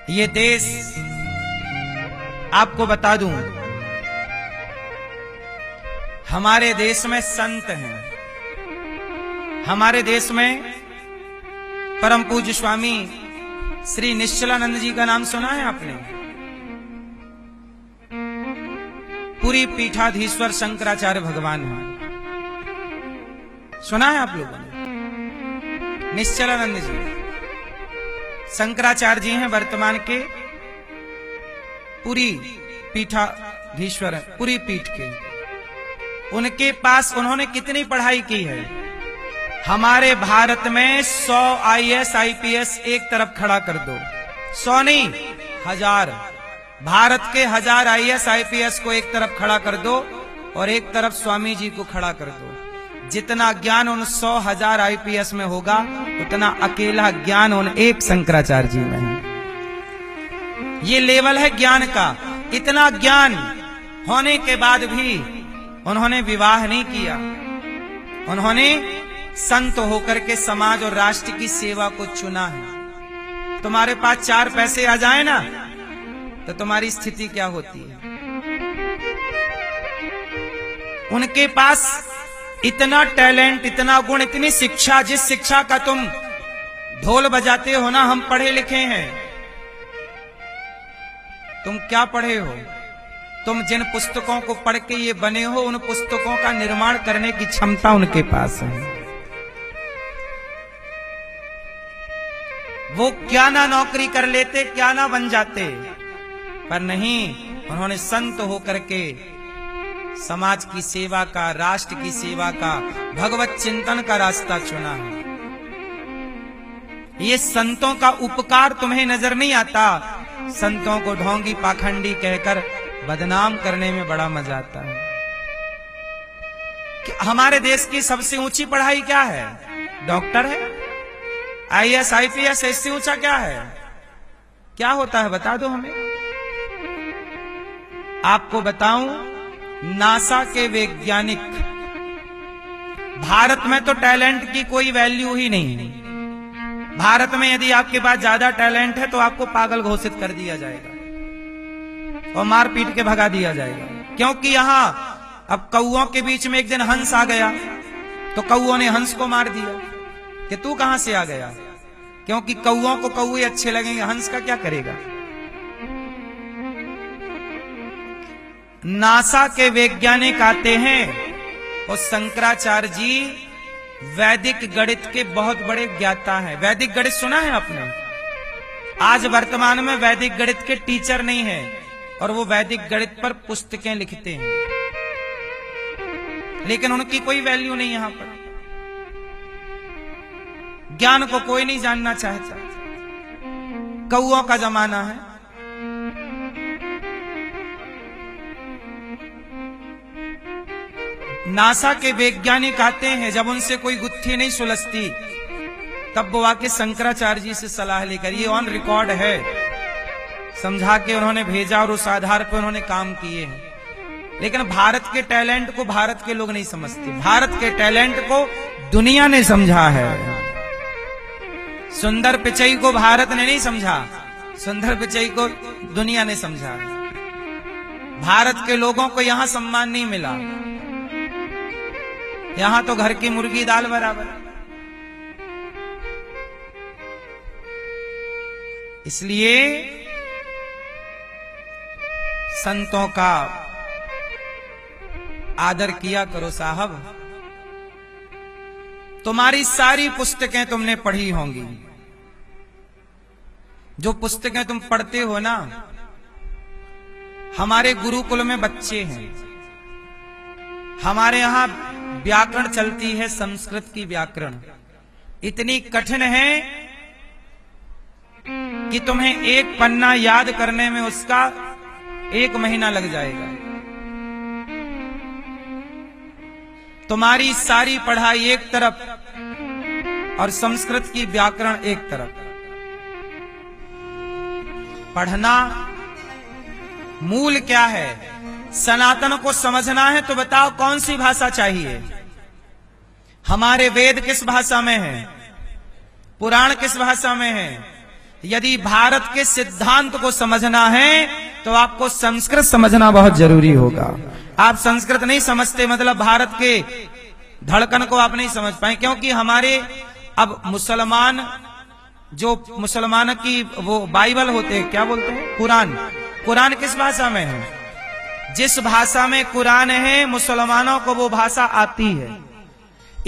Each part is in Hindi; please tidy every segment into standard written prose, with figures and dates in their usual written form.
ये देश, आपको बता दूं, हमारे देश में संत हैं। हमारे देश में परम पूज्य स्वामी श्री निश्चलानंद जी का नाम सुना है आपने? पूरी पीठाधीश्वर शंकराचार्य भगवान हैं, सुना है आप लोगों ने? निश्चलानंद जी शंकराचार्य जी हैं, वर्तमान के पूरी पीठाधीश्वर है, पूरी पीठ के। उनके पास उन्होंने कितनी पढ़ाई की है? हमारे भारत में 100 IAS IPS एक तरफ खड़ा कर दो, 100 नहीं 1000, भारत के 1000 IAS IPS को एक तरफ खड़ा कर दो और एक तरफ स्वामी जी को खड़ा कर दो। जितना ज्ञान उन 100,000 IPS में होगा, उतना अकेला ज्ञान उन एक शंकराचार्य जी में है। ये लेवल है ज्ञान का। इतना ज्ञान होने के बाद भी उन्होंने विवाह नहीं किया। उन्होंने संत होकर के समाज और राष्ट्र की सेवा को चुना है। तुम्हारे पास 4 पैसे आ जाए ना, तो तुम्हारी स्थिति क्या होती है? उनके पास इतना टैलेंट, इतना गुण, इतनी शिक्षा, जिस शिक्षा का तुम ढोल बजाते हो ना, हम पढ़े लिखे हैं। तुम क्या पढ़े हो? तुम जिन पुस्तकों को पढ़ के ये बने हो, उन पुस्तकों का निर्माण करने की क्षमता उनके पास है। वो क्या ना नौकरी कर लेते, क्या ना बन जाते, पर नहीं, उन्होंने संत होकर के समाज की सेवा का, राष्ट्र की सेवा का, भगवत चिंतन का रास्ता चुना है। ये संतों का उपकार तुम्हें नजर नहीं आता। संतों को ढोंगी पाखंडी कहकर बदनाम करने में बड़ा मजा आता है। हमारे देश की सबसे ऊंची पढ़ाई क्या है? डॉक्टर है। IAS IPS इससे ऊंचा क्या है? क्या होता है बता दो हमें। आपको बताऊं, नासा के वैज्ञानिक, भारत में तो टैलेंट की कोई वैल्यू ही नहीं है। भारत में यदि आपके पास ज्यादा टैलेंट है तो आपको पागल घोषित कर दिया जाएगा और मार पीट के भगा दिया जाएगा। क्योंकि यहां अब कौओं के बीच में एक दिन हंस आ गया, तो कौओं ने हंस को मार दिया कि तू कहां से आ गया। क्योंकि कौओं को कौए अच्छे लगेंगे, हंस का क्या करेगा। नासा के वैज्ञानिक आते हैं और शंकराचार्य जी वैदिक गणित के बहुत बड़े ज्ञाता हैं। वैदिक गणित सुना है आपने? आज वर्तमान में वैदिक गणित के टीचर नहीं है और वो वैदिक गणित पर पुस्तकें लिखते हैं, लेकिन उनकी कोई वैल्यू नहीं। यहां पर ज्ञान को कोई नहीं जानना चाहता। कौओं का जमाना है। नासा के वैज्ञानिक आते हैं, जब उनसे कोई गुत्थी नहीं सुलझती, तब वो आके शंकराचार्य जी से सलाह लेकर, ये ऑन रिकॉर्ड है, समझा के उन्होंने भेजा और उस आधार पर उन्होंने काम किए हैं। लेकिन भारत के टैलेंट को भारत के लोग नहीं समझते। भारत के टैलेंट को दुनिया ने समझा है। सुंदर पिचई को भारत ने नहीं समझा, सुंदर पिचई को दुनिया ने समझा। भारत के लोगों को यहां सम्मान नहीं मिला। यहां तो घर की मुर्गी दाल बराबर। इसलिए संतों का आदर किया करो साहब। तुम्हारी सारी पुस्तकें तुमने पढ़ी होंगी। जो पुस्तकें तुम पढ़ते हो ना, हमारे गुरुकुल में बच्चे हैं, हमारे यहां व्याकरण चलती है, संस्कृत की व्याकरण इतनी कठिन है कि तुम्हें एक पन्ना याद करने में उसका 1 महीना लग जाएगा। तुम्हारी सारी पढ़ाई एक तरफ और संस्कृत की व्याकरण एक तरफ। पढ़ना मूल क्या है? सनातन को समझना है तो बताओ कौन सी भाषा चाहिए? हमारे वेद किस भाषा में है? पुराण किस भाषा में है? यदि भारत के सिद्धांत को समझना है तो आपको संस्कृत समझना बहुत जरूरी होगा। आप संस्कृत नहीं समझते मतलब भारत के धड़कन को आप नहीं समझ पाए, क्योंकि हमारे अब मुसलमान जो मुसलमान की वो बाइबल होते हैं, क्या बोलते हैं, कुरान। कुरान किस भाषा में है? जिस भाषा में कुरान है मुसलमानों को वो भाषा आती है।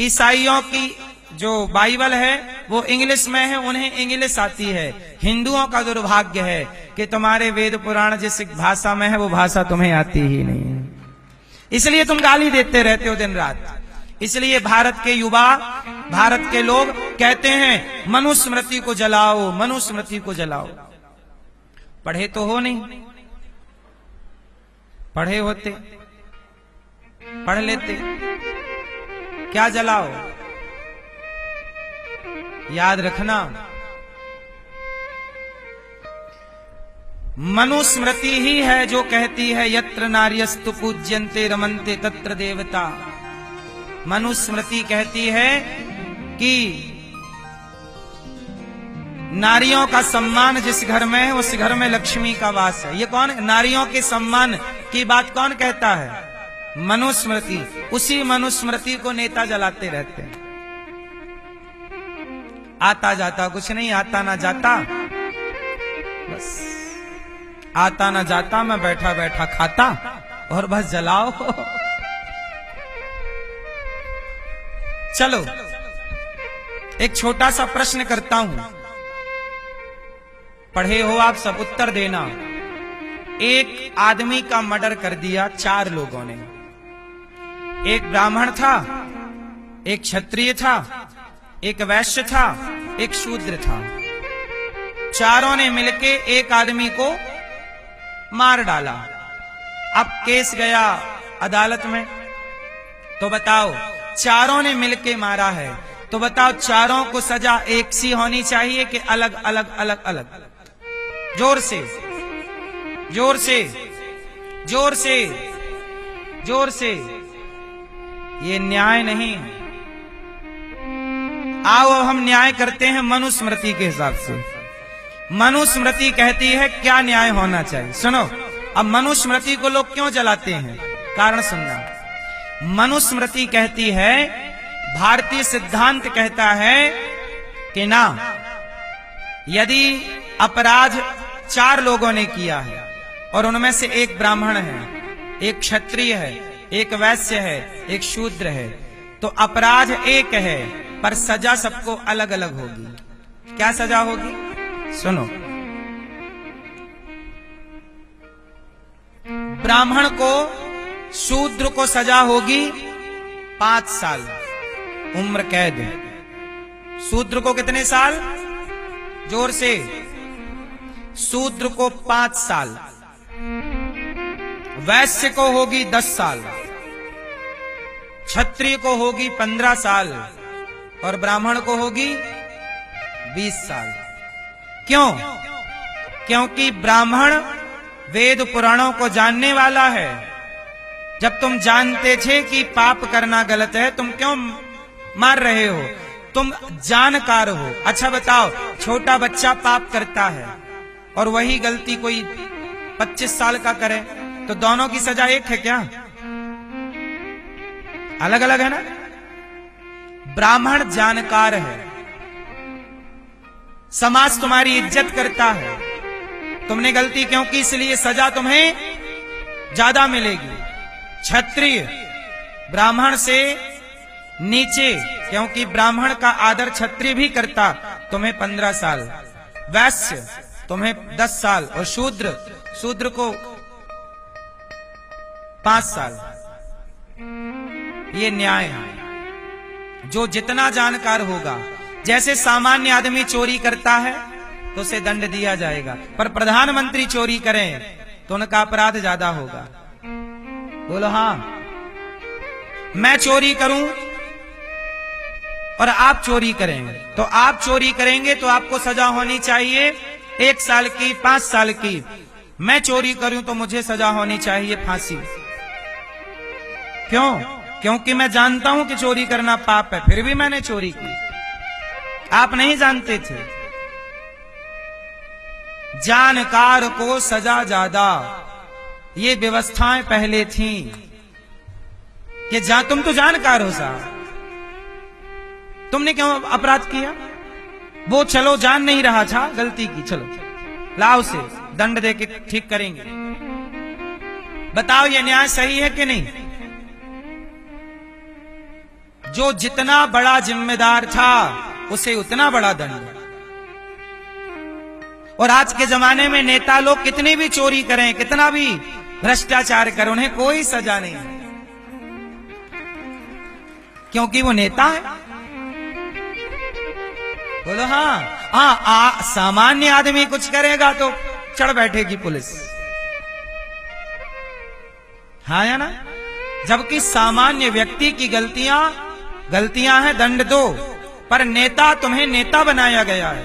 ईसाइयों की जो बाइबल है वो इंग्लिश में है, उन्हें इंग्लिश आती है। हिंदुओं का दुर्भाग्य है कि तुम्हारे वेद पुराण जिस भाषा में है वो भाषा तुम्हें आती ही नहीं है, इसलिए तुम गाली देते रहते हो दिन रात। इसलिए भारत के युवा, भारत के लोग कहते हैं मनुस्मृति को जलाओ, मनुस्मृति को जलाओ। पढ़े तो हो नहीं, पढ़े होते पढ़ लेते, क्या जलाओ? याद रखना, मनुस्मृति ही है जो कहती है यत्र नार्यस्तु पूज्यन्ते रमन्ते तत्र देवता। मनुस्मृति कहती है कि नारियों का सम्मान जिस घर में है उस घर में लक्ष्मी का वास है। ये कौन, नारियों के सम्मान की बात कौन कहता है? मनुस्मृति। उसी मनुस्मृति को नेता जलाते रहते हैं। आता जाता कुछ नहीं, आता ना जाता, बस आता ना जाता, मैं बैठा बैठा खाता और बस जलाओ। चलो एक छोटा सा प्रश्न करता हूं, पढ़े हो आप सब, उत्तर देना। एक आदमी का मर्डर कर दिया 4 लोगों ने। एक ब्राह्मण था, एक क्षत्रिय था, एक वैश्य था, एक शूद्र था। चारों ने मिलके एक आदमी को मार डाला। अब केस गया अदालत में, तो बताओ चारों ने मिलके मारा है, तो बताओ चारों को सजा एक सी होनी चाहिए कि अलग अलग अलग अलग? जोर से, जोर से, जोर से, जोर से। ये न्याय नहीं। आओ हम न्याय करते हैं मनुस्मृति के हिसाब से। मनुस्मृति कहती है क्या न्याय होना चाहिए। सुनो, अब मनुस्मृति को लोग क्यों जलाते हैं, कारण सुनना। मनुस्मृति कहती है, भारतीय सिद्धांत कहता है कि ना, यदि अपराध 4 लोगों ने किया है और उनमें से एक ब्राह्मण है, एक क्षत्रिय है, एक वैश्य है, एक शूद्र है, तो अपराध एक है पर सजा सबको अलग अलग होगी। क्या सजा होगी? सुनो, ब्राह्मण को, शूद्र को सजा होगी 5 साल उम्र कैद। शूद्र को कितने साल? जोर से। शूद्र को 5 साल, वैश्य को होगी 10 साल, क्षत्रिय को होगी 15 साल और ब्राह्मण को होगी 20 साल। क्यों? क्योंकि ब्राह्मण वेद पुराणों को जानने वाला है। जब तुम जानते थे कि पाप करना गलत है, तुम क्यों मार रहे हो? तुम जानकार हो। अच्छा बताओ, छोटा बच्चा पाप करता है और वही गलती कोई 25 साल का करे तो दोनों की सजा एक है क्या? अलग अलग है ना। ब्राह्मण जानकार है, समाज तुम्हारी इज्जत करता है। तुमने गलती क्यों की, इसलिए सजा तुम्हें ज्यादा मिलेगी। क्षत्रिय ब्राह्मण से नीचे, क्योंकि ब्राह्मण का आदर क्षत्रिय भी करता, तुम्हें 15 साल, वैश्य तुम्हें 10 साल और शूद्र को 5 साल। ये न्याय है। जो जितना जानकार होगा, जैसे सामान्य आदमी चोरी करता है तो उसे दंड दिया जाएगा, पर प्रधानमंत्री चोरी करें तो उनका अपराध ज्यादा होगा। बोलो हाँ। मैं चोरी करूं और आप चोरी करेंगे, तो आप चोरी करेंगे तो आपको सजा होनी चाहिए 1 साल की, 5 साल की। मैं चोरी करूं तो मुझे सजा होनी चाहिए फांसी। क्यों? क्योंकि मैं जानता हूं कि चोरी करना पाप है, फिर भी मैंने चोरी की। आप नहीं जानते थे, जानकार को सजा ज्यादा, ये व्यवस्थाएं पहले थीं कि तुम तो जानकार हो साहब, तुमने क्यों अपराध किया? वो चलो जान नहीं रहा था, गलती की, चलो लाओ से दंड दे के ठीक करेंगे। बताओ ये न्याय सही है कि नहीं? जो जितना बड़ा जिम्मेदार था उसे उतना बड़ा दंड। और आज के जमाने में नेता लोग कितनी भी चोरी करें, कितना भी भ्रष्टाचार करें, उन्हें कोई सजा नहीं है, क्योंकि वो नेता है। बोलो हाँ, सामान्य आदमी कुछ करेगा तो चढ़ बैठेगी पुलिस, हाँ या ना? जबकि सामान्य व्यक्ति की गलतियां हैं, दंड दो। पर नेता, तुम्हें नेता बनाया गया है,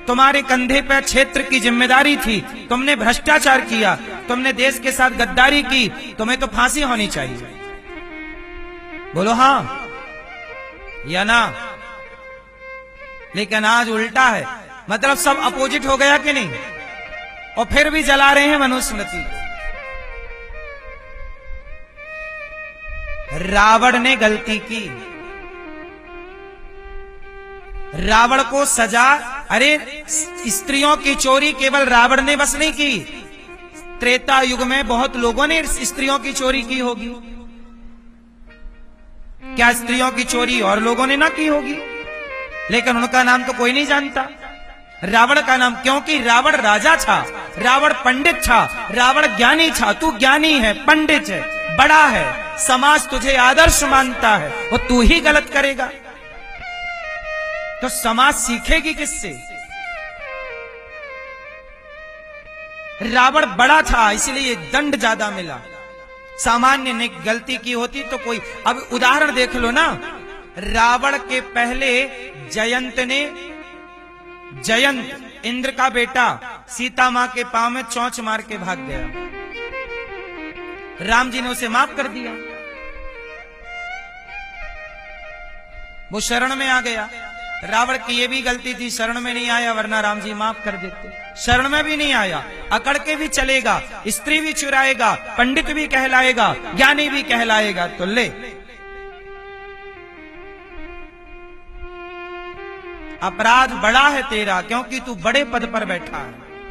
तुम्हारे कंधे पर क्षेत्र की जिम्मेदारी थी, तुमने भ्रष्टाचार किया, तुमने देश के साथ गद्दारी की, तुम्हें तो फांसी होनी चाहिए। बोलो हाँ या ना? लेकिन आज उल्टा है, मतलब सब अपोजिट हो गया कि नहीं? और फिर भी जला रहे हैं मनुस्मृति। रावण ने गलती की, रावण को सजा। अरे स्त्रियों की चोरी केवल रावण ने बस नहीं की, त्रेता युग में बहुत लोगों ने स्त्रियों की चोरी की होगी। क्या स्त्रियों की चोरी और लोगों ने ना की होगी? लेकिन उनका नाम तो कोई नहीं जानता, रावण का नाम, क्योंकि रावण राजा था, रावण पंडित था, रावण ज्ञानी था। तू ज्ञानी है, पंडित है, बड़ा है, समाज तुझे आदर्श मानता है, और तू ही गलत करेगा तो समाज सीखेगी किससे? रावण बड़ा था इसलिए दंड ज्यादा मिला, सामान्य ने गलती की होती तो कोई। अब उदाहरण देख लो ना, रावण के पहले जयंत इंद्र का बेटा सीता मां के पांव में चोंच मार के भाग गया, राम जी ने उसे माफ कर दिया, वो शरण में आ गया। रावण की ये भी गलती थी, शरण में नहीं आया, वरना राम जी माफ कर देते। शरण में भी नहीं आया, अकड़ के भी चलेगा, स्त्री भी चुराएगा, पंडित भी कहलाएगा, ज्ञानी भी कहलाएगा, तो ले। अपराध बड़ा है तेरा, क्योंकि तू बड़े पद पर बैठा है।